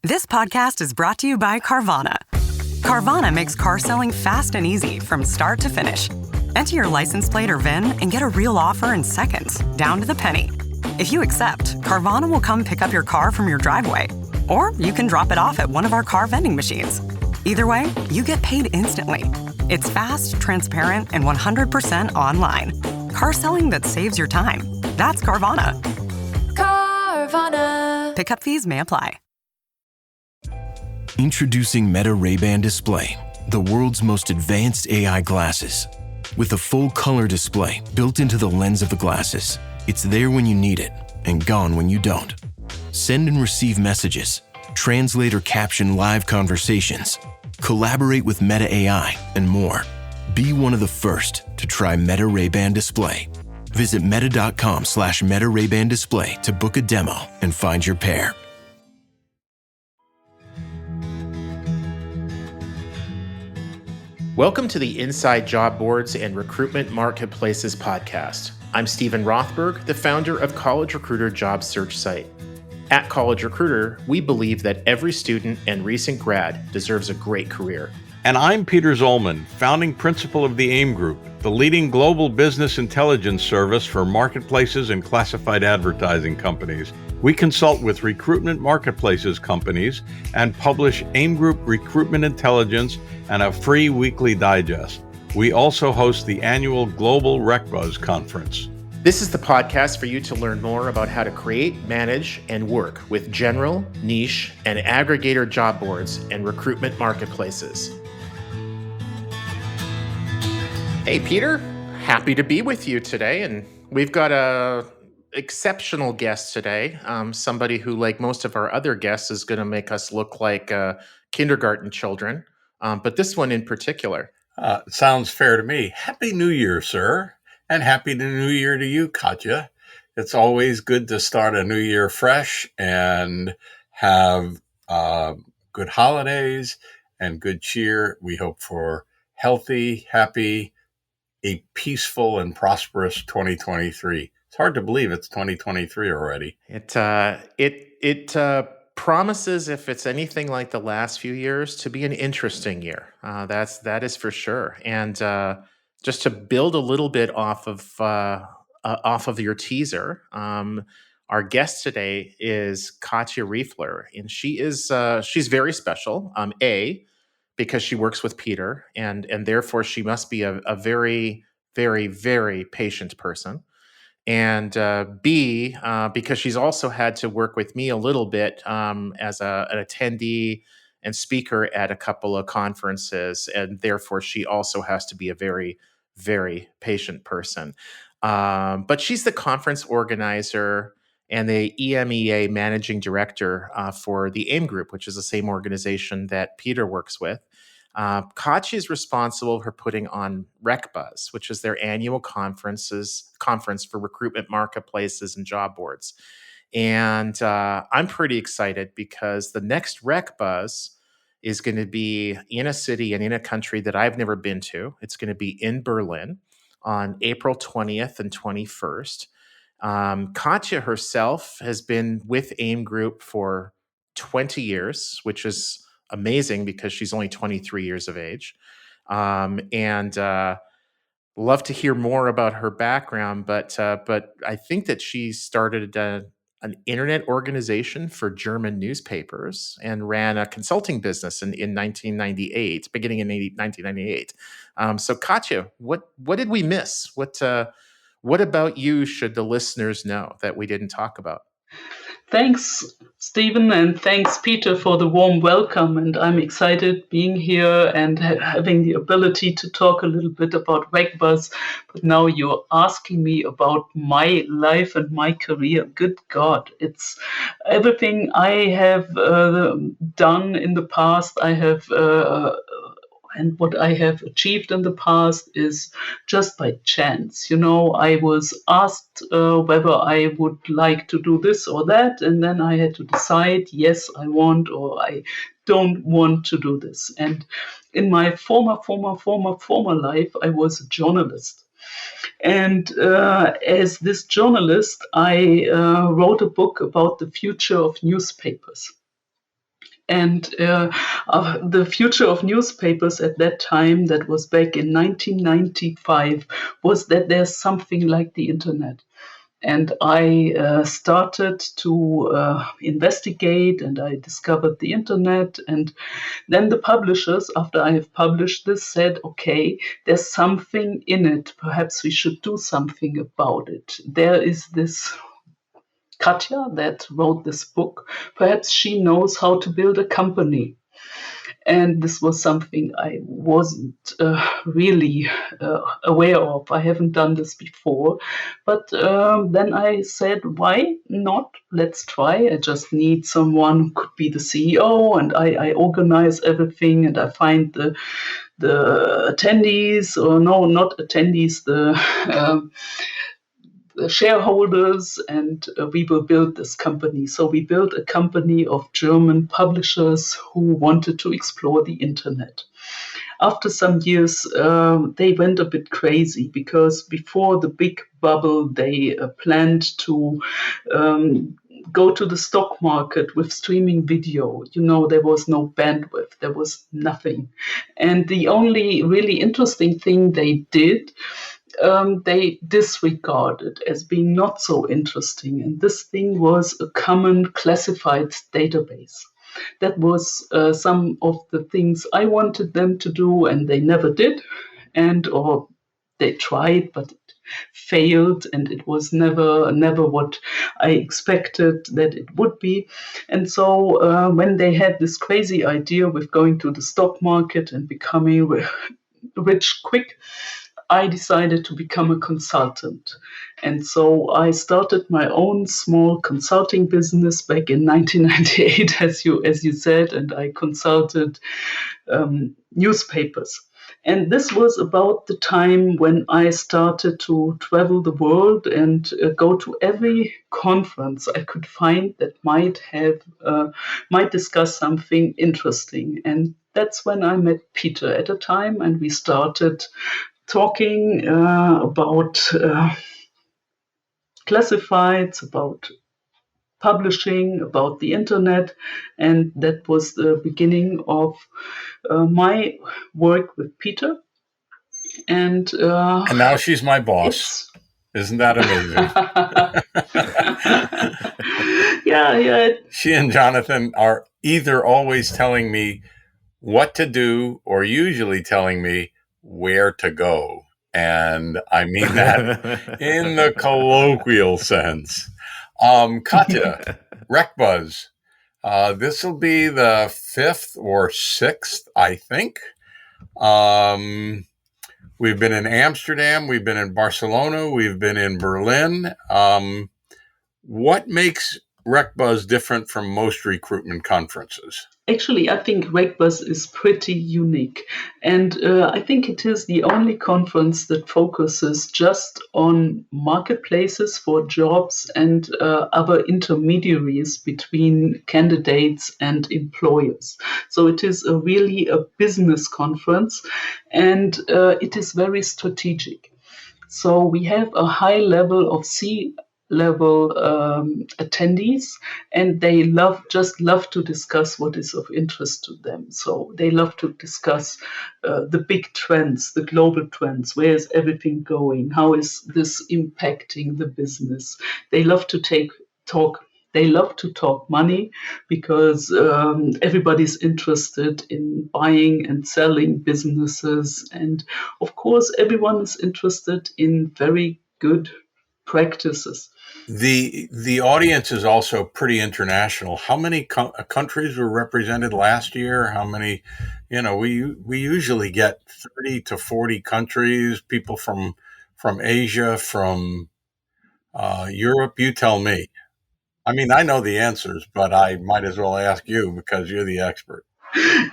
This podcast is brought to you by Carvana. Carvana makes car selling fast and easy from start to finish. Enter your license plate or VIN and get a real offer in seconds, down to the penny. If you accept, Carvana will come pick up your car from your driveway. Or you can drop it off at one of our car vending machines. Either way, you get paid instantly. It's fast, transparent, and 100% online. Car selling that saves your time. That's Carvana. Carvana. Pickup fees may apply. Introducing Meta Ray-Ban Display, the world's most advanced AI glasses. With a full color display built into the lens of the glasses, it's there when you need it and gone when you don't. Send and receive messages, translate or caption live conversations, collaborate with Meta AI, and more. Be one of the first to try Meta Ray-Ban Display. Visit meta.com/Meta Ray-Ban Display to book a demo and find your pair. Welcome to the Inside Job Boards and Recruitment Marketplaces podcast. I'm Stephen Rothberg, the founder of College Recruiter job search site. At College Recruiter, we believe that every student and recent grad deserves a great career. And I'm Peter Zollman, founding principal of the AIM Group, the leading global business intelligence service for marketplaces and classified advertising companies. We consult with recruitment marketplaces companies and publish AIM Group Recruitment Intelligence and a free weekly digest. We also host the annual Global RecBuzz Conference. This is the podcast for you to learn more about how to create, manage, and work with general, niche, and aggregator job boards and recruitment marketplaces. Hey, Peter, happy to be with you today. And we've got a exceptional guest today. Somebody who, like most of our other guests, is going to make us look like kindergarten children. But this one in particular. Sounds fair to me. Happy New Year, sir. And Happy New Year to you, Katja. It's always good to start a new year fresh and have good holidays and good cheer. We hope for healthy, happy, a peaceful and prosperous 2023. It's hard to believe it's 2023 already. It promises, if it's anything like the last few years, to be an interesting year. That is for sure. And just to build a little bit off of your teaser, our guest today is Katja Riefler, and she's very special. Because she works with Peter, and therefore she must be a very, very, very patient person. And B, because she's also had to work with me a little bit as an attendee and speaker at a couple of conferences, and therefore she also has to be a very, very patient person. But she's the conference organizer and the EMEA managing director for the AIM Group, which is the same organization that Peter works with. Katja is responsible for putting on RecBuzz, which is their annual conference for recruitment marketplaces and job boards. And I'm pretty excited because the next RecBuzz is going to be in a city and in a country that I've never been to. It's going to be in Berlin on April 20th and 21st. Katja herself has been with AIM Group for 20 years, which is amazing because she's only 23 years of age. And love to hear more about her background, but I think that she started an internet organization for German newspapers and ran a consulting business in 1998, beginning in 1998. So Katja, what did we miss? What about you should the listeners know that we didn't talk about? Thanks, Stephen, and thanks, Peter, for the warm welcome. And I'm excited being here and having the ability to talk a little bit about RecBuzz. But now you're asking me about my life and my career. Good God, it's everything I have done in the past. And what I have achieved in the past is just by chance. You know, I was asked whether I would like to do this or that, and then I had to decide, yes, I want or I don't want to do this. And in my former life, I was a journalist. And as this journalist, I wrote a book about the future of newspapers. And the future of newspapers at that time, that was back in 1995, was that there's something like the internet. And I started to investigate, and I discovered the internet. And then the publishers, after I have published this, said, okay, there's something in it. Perhaps we should do something about it. There is this Katja that wrote this book. Perhaps she knows how to build a company. And this was something I wasn't really aware of. I haven't done this before. But then I said, why not? Let's try. I just need someone who could be the CEO, and I organize everything, and I find the attendees, or no, not attendees, the shareholders, and we will build this company. So we built a company of German publishers who wanted to explore the internet. After some years, they went a bit crazy, because before the big bubble, they planned to go to the stock market with streaming video. There was no bandwidth, there was nothing. And the only really interesting thing they did, they disregarded as being not so interesting. And this thing was a common classified database. That was some of the things I wanted them to do, and they never did. Or they tried, but it failed, and it was never what I expected that it would be. And so when they had this crazy idea with going to the stock market and becoming rich quick, I decided to become a consultant. And so I started my own small consulting business back in 1998, as you said, and I consulted newspapers. And this was about the time when I started to travel the world and go to every conference I could find that might discuss something interesting. And that's when I met Peter at a time, and we started talking about classifieds, about publishing, about the internet. And that was the beginning of my work with Peter. And now she's my boss. Isn't that amazing? Yeah. She and Jonathan are either always telling me what to do, or usually telling me where to go. And I mean that in the colloquial sense. Katja, RecBuzz, this will be the 5th or 6th, I think. We've been in Amsterdam, we've been in Barcelona, we've been in Berlin. What makes RecBuzz different from most recruitment conferences? Actually, I think RecBuzz is pretty unique. And I think it is the only conference that focuses just on marketplaces for jobs and other intermediaries between candidates and employers. So it is really a business conference, and it is very strategic. So we have a high level of level attendees, and they just love to discuss what is of interest to them. So they love to discuss the big trends, the global trends. Where is everything going? How is this impacting the business? They love to talk. They love to talk money, because everybody's interested in buying and selling businesses. And of course, everyone is interested in very good practices. The audience is also pretty international. How many countries were represented last year? How many? We usually get 30 to 40 countries. People from Asia, from Europe. You tell me. I mean, I know the answers, but I might as well ask you because you're the expert.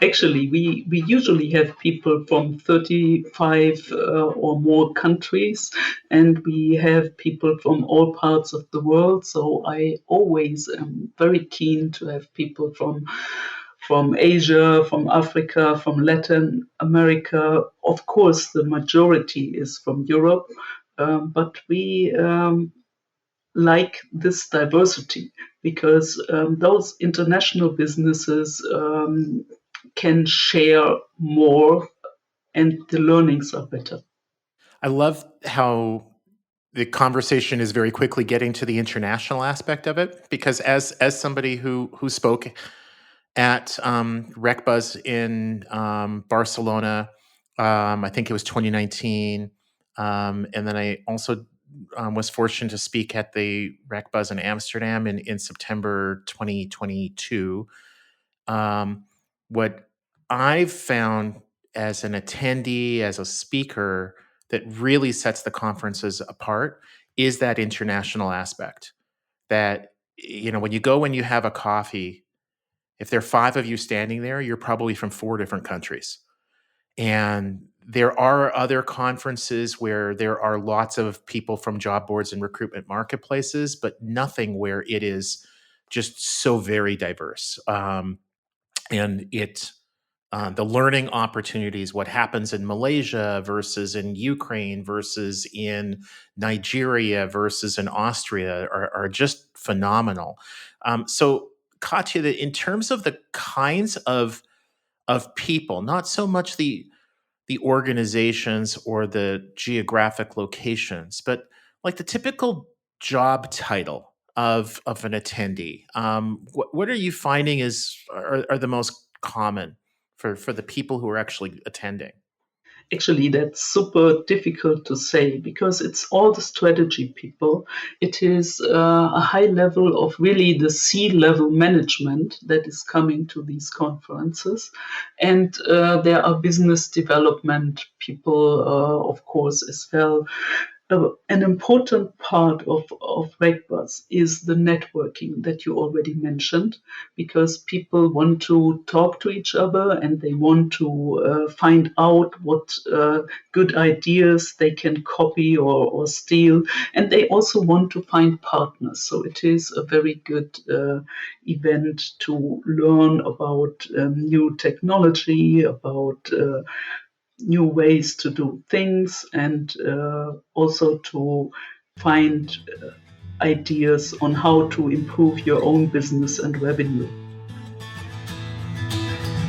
Actually, we usually have people from 35 or more countries, and we have people from all parts of the world. So I always am very keen to have people from Asia, from Africa, from Latin America. Of course, the majority is from Europe, but we like this diversity, because those international businesses can share more and the learnings are better. I love how the conversation is very quickly getting to the international aspect of it, because as somebody who spoke at RecBuzz in Barcelona, I think it was 2019, and then I also was fortunate to speak at the RecBuzz in Amsterdam in September 2022. What I've found as an attendee, as a speaker, that really sets the conferences apart is that international aspect. That, when you go and you have a coffee, if there are five of you standing there, you're probably from four different countries. And there are other conferences where there are lots of people from job boards and recruitment marketplaces, but nothing where it is just so very diverse. And the learning opportunities, what happens in Malaysia versus in Ukraine versus in Nigeria versus in Austria are just phenomenal. So, Katja, in terms of the kinds of people, not so much the organizations or the geographic locations, but like the typical job title of an attendee. What are you finding are the most common for the people who are actually attending? Actually, that's super difficult to say because it's all the strategy people. It is a high level of really the C-level management that is coming to these conferences. And there are business development people, of course, as well. An important part of RecBuzz is the networking that you already mentioned, because people want to talk to each other and they want to find out what good ideas they can copy or steal. And they also want to find partners. So it is a very good event to learn about new technology, about new ways to do things, and also to find ideas on how to improve your own business and revenue.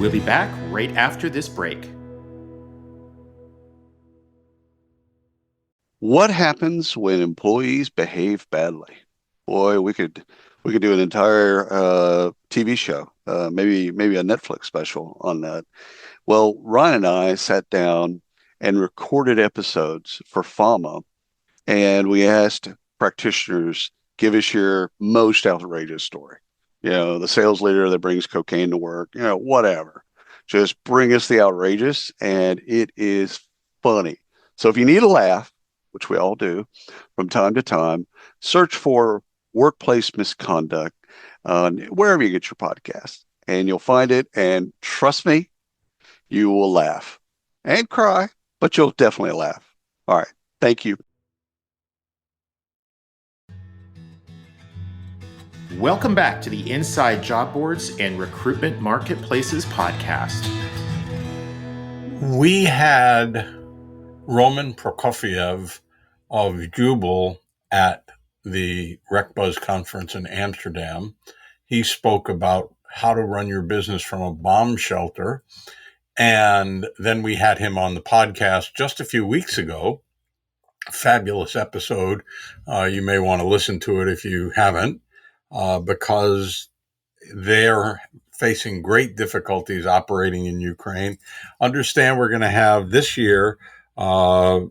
We'll be back right after this break. What happens when employees behave badly? Boy, we could do an entire TV show, maybe a Netflix special on that. Well, Ryan and I sat down and recorded episodes for FAMA, and we asked practitioners, give us your most outrageous story. The sales leader that brings cocaine to work, whatever. Just bring us the outrageous, and it is funny. So if you need a laugh, which we all do from time to time, search for Workplace Misconduct wherever you get your podcast, and you'll find it. And trust me, you will laugh and cry, but you'll definitely laugh. All right. Thank you. Welcome back to the Inside Job Boards and Recruitment Marketplaces podcast. We had Roman Prokofiev of Jubal at the RecBuzz conference in Amsterdam. He spoke about how to run your business from a bomb shelter. And then we had him on the podcast just a few weeks ago. Fabulous episode. You may want to listen to it if you haven't, because they're facing great difficulties operating in Ukraine. Understand we're going to have this year Roman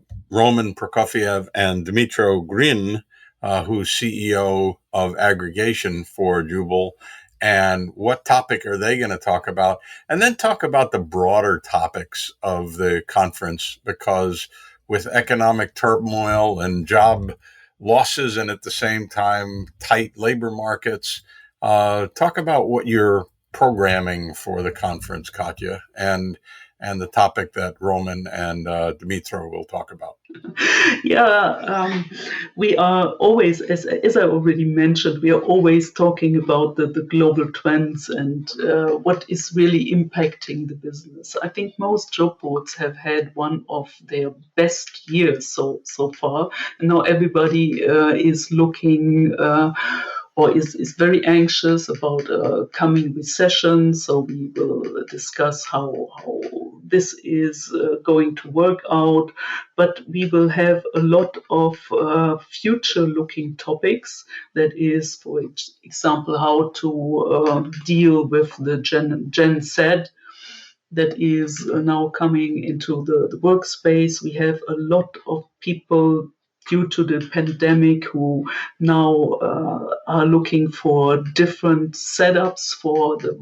Prokofiev and Dmitro Grin, who's CEO of aggregation for Jubal. And what topic are they going to talk about? And then talk about the broader topics of the conference, because with economic turmoil and job losses and at the same time tight labor markets, talk about what you're programming for the conference, Katja, and and the topic that Roman and Dmitro will talk about. Yeah, we are always, as I already mentioned, we are always talking about the global trends and what is really impacting the business. I think most job boards have had one of their best years so far. And now everybody is looking or is very anxious about coming recession. So we will discuss how this is going to work out, but we will have a lot of future-looking topics. That is, for example, how to deal with the Gen Z that is now coming into the workspace. We have a lot of people due to the pandemic who now are looking for different setups for their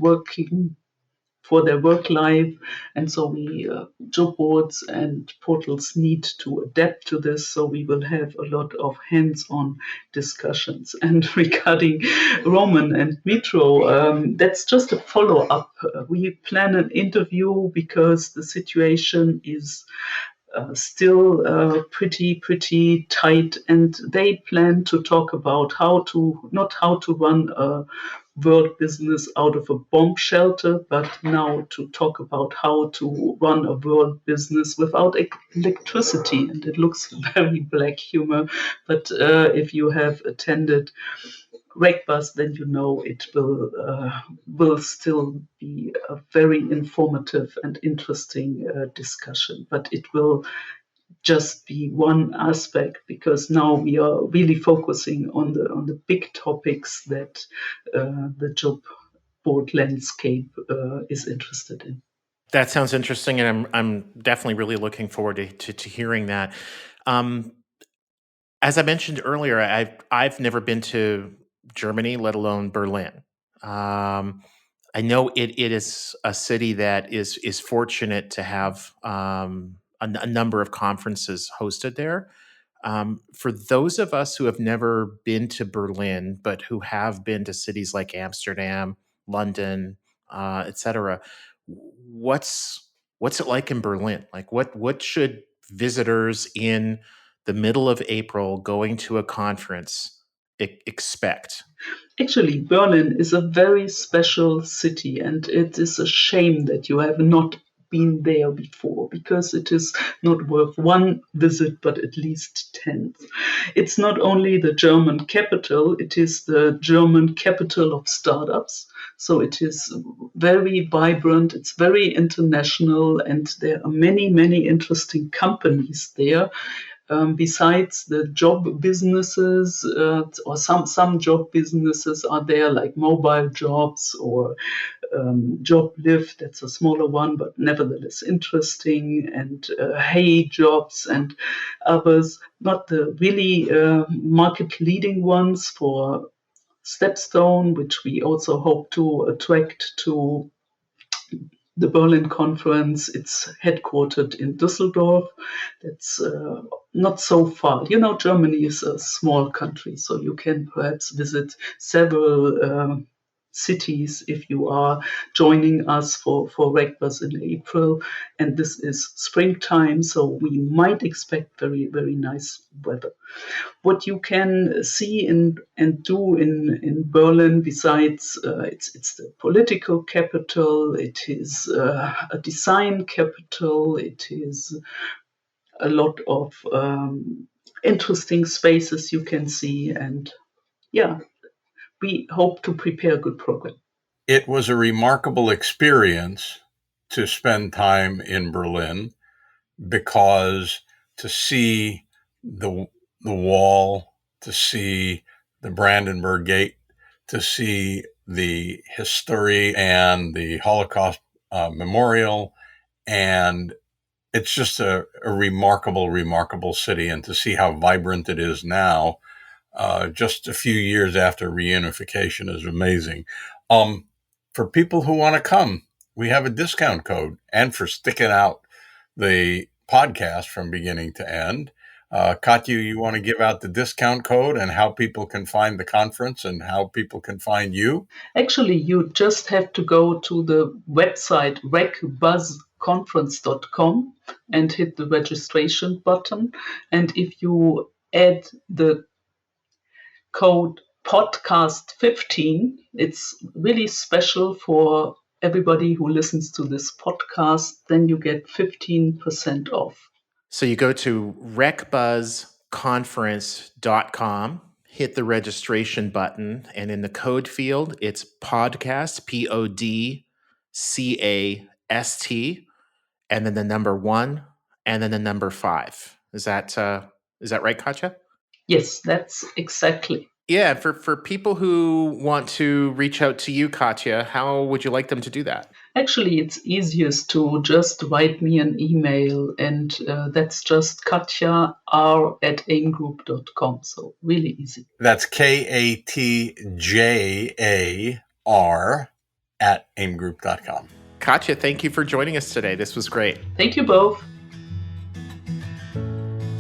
work life, and so we job boards and portals need to adapt to this. So we will have a lot of hands-on discussions. And regarding Roman and Mitro, that's just a follow-up. We plan an interview because the situation is still pretty tight, and they plan to talk about not how to run a world business out of a bomb shelter, but now to talk about how to run a world business without electricity. And it looks very black humor, but if you have attended RecBuzz, then you know it will still be a very informative and interesting discussion. But it will just be one aspect, because now we are really focusing on the big topics that the job board landscape is interested in. That sounds interesting, and I'm definitely really looking forward to hearing that. As I mentioned earlier, I've never been to Germany, let alone Berlin. I know it is a city that is fortunate to have a number of conferences hosted there. For those of us who have never been to Berlin, but who have been to cities like Amsterdam, London, etc., what's it like in Berlin? Like, what should visitors in the middle of April going to a conference expect? Actually, Berlin is a very special city, and it is a shame that you have not been there before, because it is not worth one visit, but at least 10. It's not only the German capital, it is the German capital of startups. So it is very vibrant, it's very international, and there are many interesting companies there. Besides the job businesses, or some job businesses are there, like mobile jobs or job lift. That's a smaller one, but nevertheless interesting, and hay jobs and others. Not the really market leading ones for Stepstone, which we also hope to attract to the Berlin conference. It's headquartered in Düsseldorf. That's not so far. You know, Germany is a small country, so you can perhaps visit several cities if you are joining us for RecBuzz in April. And this is springtime, so we might expect very nice weather. What you can see and do in Berlin, besides it's the political capital, it is a design capital, it is a lot of interesting spaces you can see, and yeah, we hope to prepare a good program. It was a remarkable experience to spend time in Berlin, because to see the wall, to see the Brandenburg Gate, to see the history and the Holocaust memorial, and it's just a remarkable city. And to see how vibrant it is now, just a few years after reunification, is amazing. For people who want to come, we have a discount code, and for sticking out the podcast from beginning to end. Katja, you want to give out the discount code and how people can find the conference and how people can find you? Actually, you just have to go to the website RecBuzz conference.com and hit the registration button. And if you add the code podcast15, it's really special for everybody who listens to this podcast. Then you get 15% off. So you go to RecBuzzConference.com, hit the registration button, and in the code field, it's podcast, PODCAST, and then the number 1, and then the number 5. Is that right, Katja? Yes, that's exactly. Yeah, for people who want to reach out to you, Katja, how would you like them to do that? Actually, it's easiest to just write me an email, and that's just katjar@aimgroup.com. So really easy. That's KATJAR at aimgroup.com. Katja, thank you for joining us today. This was great. Thank you both.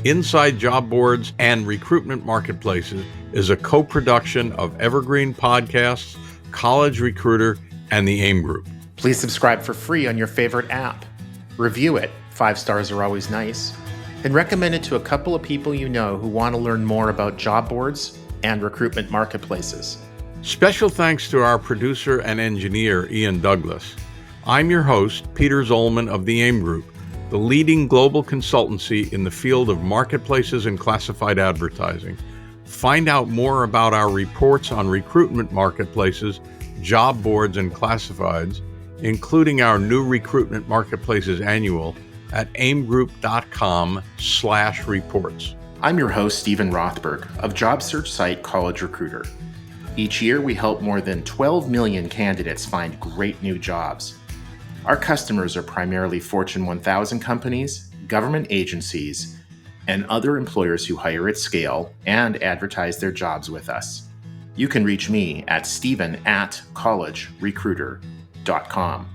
Inside Job Boards and Recruitment Marketplaces is a co-production of Evergreen Podcasts, College Recruiter, and the AIM Group. Please subscribe for free on your favorite app. Review it. 5 stars are always nice. And recommend it to a couple of people you know who want to learn more about job boards and recruitment marketplaces. Special thanks to our producer and engineer, Ian Douglas. I'm your host, Peter Zollman of the AIM Group, the leading global consultancy in the field of marketplaces and classified advertising. Find out more about our reports on recruitment marketplaces, job boards, and classifieds, including our new Recruitment Marketplaces Annual, at aimgroup.com/reports. I'm your host, Stephen Rothberg, of job search site College Recruiter. Each year, we help more than 12 million candidates find great new jobs. Our customers are primarily Fortune 1000 companies, government agencies, and other employers who hire at scale and advertise their jobs with us. You can reach me at stephen@collegerecruiter.com.